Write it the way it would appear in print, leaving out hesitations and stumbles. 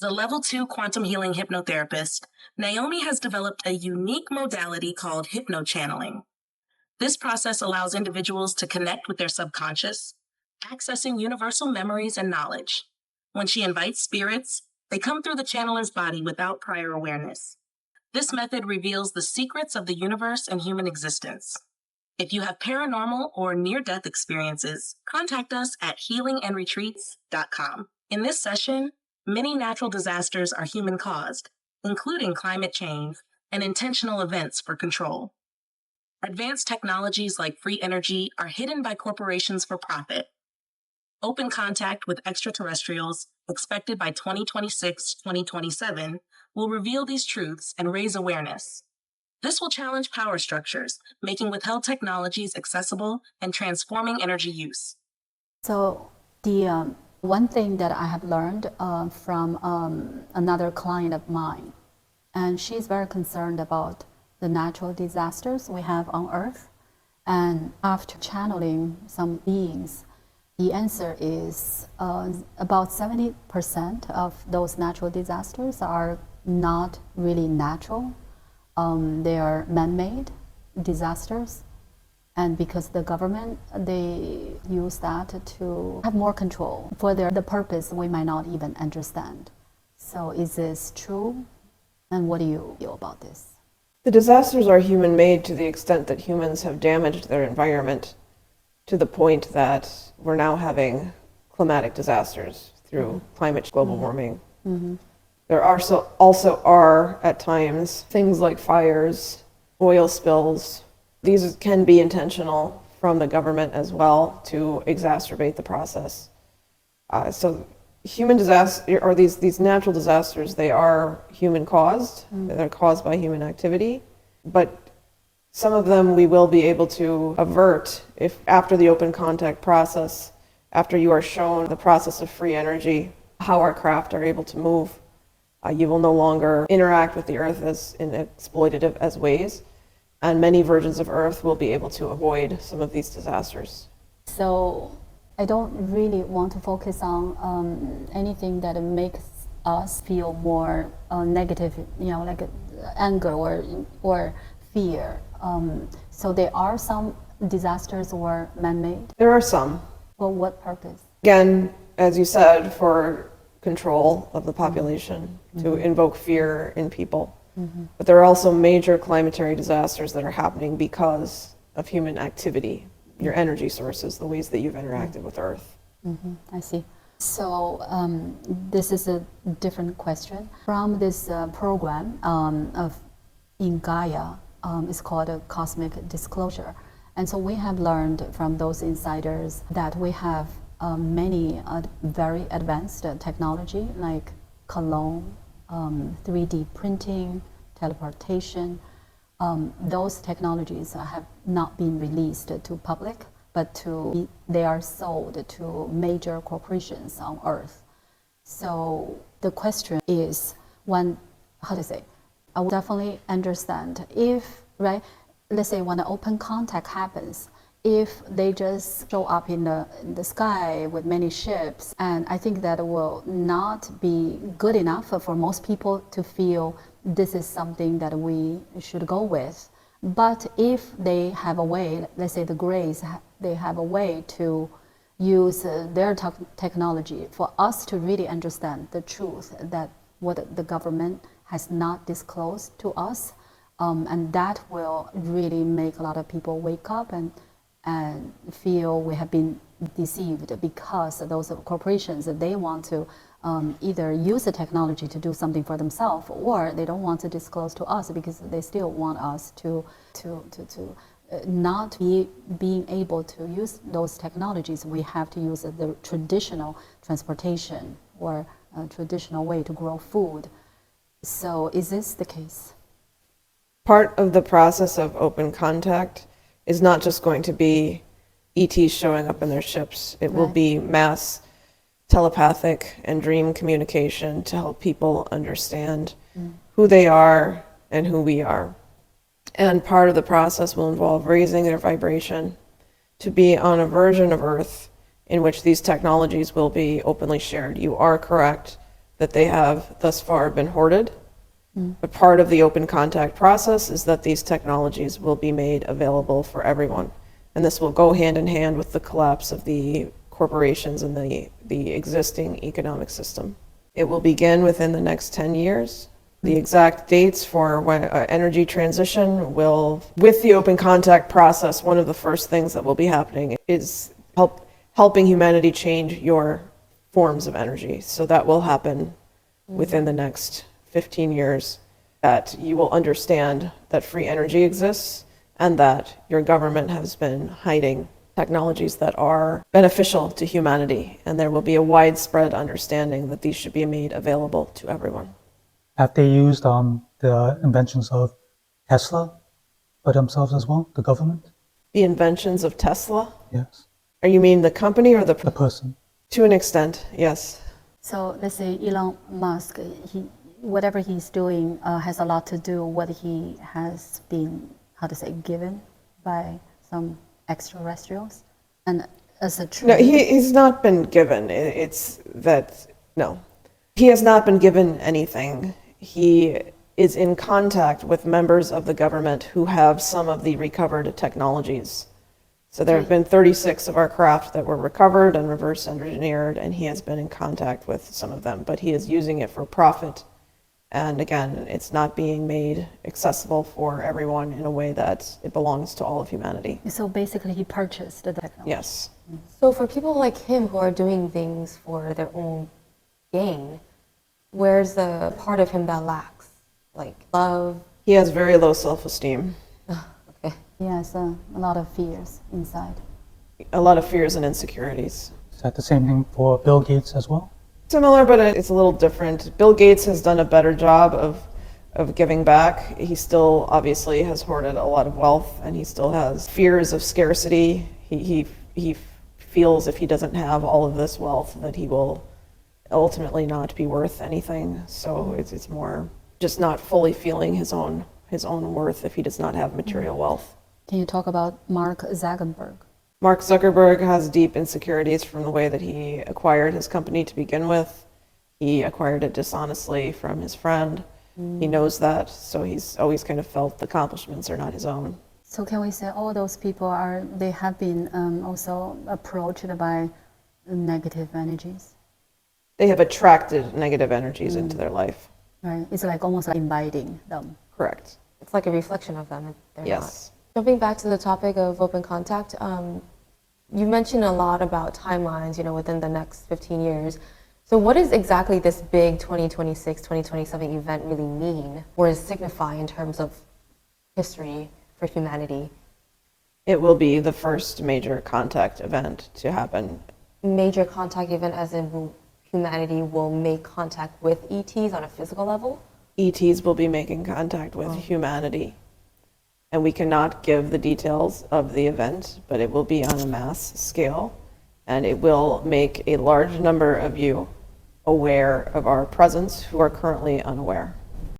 As a level 2 quantum healing hypnotherapist, Naomi has developed a unique modality called hypno-channeling. This process allows individuals to connect with their subconscious, accessing universal memories and knowledge. When she invites spirits, they come through the channeler's body without prior awareness. This method reveals the secrets of the universe and human existence. If you have paranormal or near-death experiences, contact us at healingandretreats.com. In this session, many natural disasters are human-caused, including climate change and intentional events for control. Advanced technologies like free energy are hidden by corporations for profit. Open contact with extraterrestrials, expected by 2026-2027, will reveal these truths and raise awareness. This will challenge power structures, making withheld technologies accessible and transforming energy use. So the one thing that I have learned from another client of mine, and she's very concerned about the natural disasters we have on Earth. And after channeling some beings, the answer is about 70% of those natural disasters are not really natural. They are man-made disasters. And because the government, they use that to have more control for the purpose we might not even understand. So is this true? And what do you feel about this? The disasters are human-made to the extent that humans have damaged their environment to the point that we're now having climatic disasters through climate, global warming. There also are, at times, things like fires, oil spills. These can be intentional from the government as well to exacerbate the process. So human disaster, or these natural disasters, they are human caused. They're caused by human activity, but some of them we will be able to avert if after the open contact process, after you are shown the process of free energy, how our craft are able to move. You will no longer interact with the earth as in exploitative as ways, and many versions of Earth will be able to avoid some of these disasters. So I don't really want to focus on anything that makes us feel more negative, like anger or fear. So there are some disasters were man-made? There are some. For what purpose? Again, as you said, for control of the population, to invoke fear in people. But there are also major climatary disasters that are happening because of human activity, your energy sources, the ways that you've interacted with Earth. I see. So this is a different question. From this program in Gaia, it's called a cosmic disclosure. And so we have learned from those insiders that we have many very advanced technology like clone, 3D printing, teleportation. Those technologies have not been released to public, but they are sold to major corporations on Earth. So the question is, I would definitely understand if, right, let's say when an open contact happens, if they just show up in the sky with many ships, and I think that will not be good enough for most people to feel this is something that we should go with. But if they have a way, let's say the Greys, they have a way to use their technology for us to really understand the truth that what the government has not disclosed to us, and that will really make a lot of people wake up and feel we have been deceived, because those corporations, they want to either use the technology to do something for themselves, or they don't want to disclose to us because they still want us to not being able to use those technologies. We have to use the traditional transportation or traditional way to grow food. So is this the case? Part of the process of open contact is not just going to be ETs showing up in their ships. It will be mass telepathic and dream communication to help people understand who they are and who we are. And part of the process will involve raising their vibration to be on a version of Earth in which these technologies will be openly shared. You are correct. that they have thus far been hoarded. But part of the open contact process is that these technologies will be made available for everyone. And this will go hand in hand with the collapse of the corporations and the existing economic system. It will begin within the next 10 years. The exact dates for when energy transition will, with the open contact process, one of the first things that will be happening is helping humanity change your forms of energy. So that will happen within the next 15 years, that you will understand that free energy exists and that your government has been hiding technologies that are beneficial to humanity. And there will be a widespread understanding that these should be made available to everyone. Have they used the inventions of Tesla by themselves as well, the government? The inventions of Tesla? Yes. Are you mean the company or the person? To an extent, yes. So let's say Elon Musk, whatever he's doing has a lot to do with what he has been, given by some extraterrestrials. And as a No, he's not been given. It's that, no. He has not been given anything. He is in contact with members of the government who have some of the recovered technologies. So there have been 36 of our craft that were recovered and reverse engineered, and he has been in contact with some of them, but he is using it for profit. And again, it's not being made accessible for everyone in a way that it belongs to all of humanity. So basically he purchased the technology. Yes. So for people like him who are doing things for their own gain, where's the part of him that lacks? Like love? He has very low self-esteem. Okay. He has a lot of fears inside. A lot of fears and insecurities. Is that the same thing for Bill Gates as well? Similar, but it's a little different. Bill Gates has done a better job of giving back. He still obviously has hoarded a lot of wealth, and he still has fears of scarcity. He feels if he doesn't have all of this wealth that he will ultimately not be worth anything. So it's more just not fully feeling his own worth if he does not have material wealth. Can you talk about Mark Zuckerberg? Mark Zuckerberg has deep insecurities from the way that he acquired his company to begin with. He acquired it dishonestly from his friend. He knows that, so he's always kind of felt the accomplishments are not his own. So can we say all those people they have been also approached by negative energies? They have attracted negative energies into their life. Right, it's like almost like inviting them. Correct. It's like a reflection of them. They're Yes. not. Jumping back to the topic of open contact, you mentioned a lot about timelines, within the next 15 years. So what does exactly this big 2026, 2027 event really mean or signify in terms of history for humanity? It will be the first major contact event to happen. Major contact event as in humanity will make contact with ETs on a physical level? ETs will be making contact with humanity. And we cannot give the details of the event, but it will be on a mass scale, and it will make a large number of you aware of our presence who are currently unaware.